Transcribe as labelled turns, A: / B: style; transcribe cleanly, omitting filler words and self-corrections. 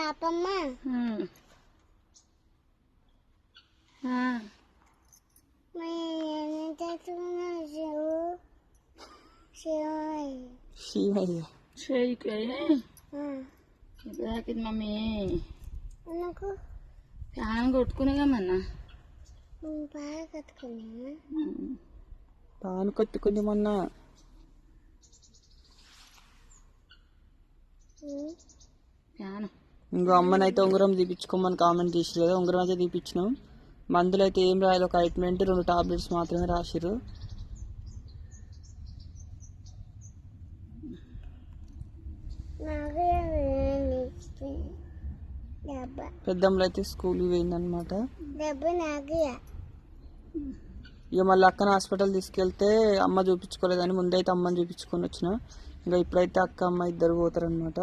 A: పాపమ్మ
B: శివయ్య
C: తాకింది మమ్మీ
A: నాకు
C: ఫ్యాన్ కొట్టుకునేగా మొన్న
A: బాగా కట్టుకున్నా
B: పాను కొట్టుకుంది మొన్న.
C: ఫ్యాన్
B: ఇంకో అమ్మనైతే ఉంగరం తీపించుకోమని కామెంట్ చేసారు కదా, ఉంగరం అయితే తీపించినాం. మందులు అయితే ఏం రాయదు, ఒక ఆయింట్మెంట్ 2 టాబ్లెట్స్ మాత్రమే రాసిరు. పెద్దమ్మలు అయితే స్కూల్కి పోయిందనమాట. ఇక మళ్ళీ అక్కన హాస్పిటల్ తీసుకెళ్తే అమ్మ చూపించుకోలేదని ముందైతే అమ్మని చూపించుకొని వచ్చిన. ఇంకా ఇప్పుడైతే అక్క అమ్మ ఇద్దరు పోతారనమాట.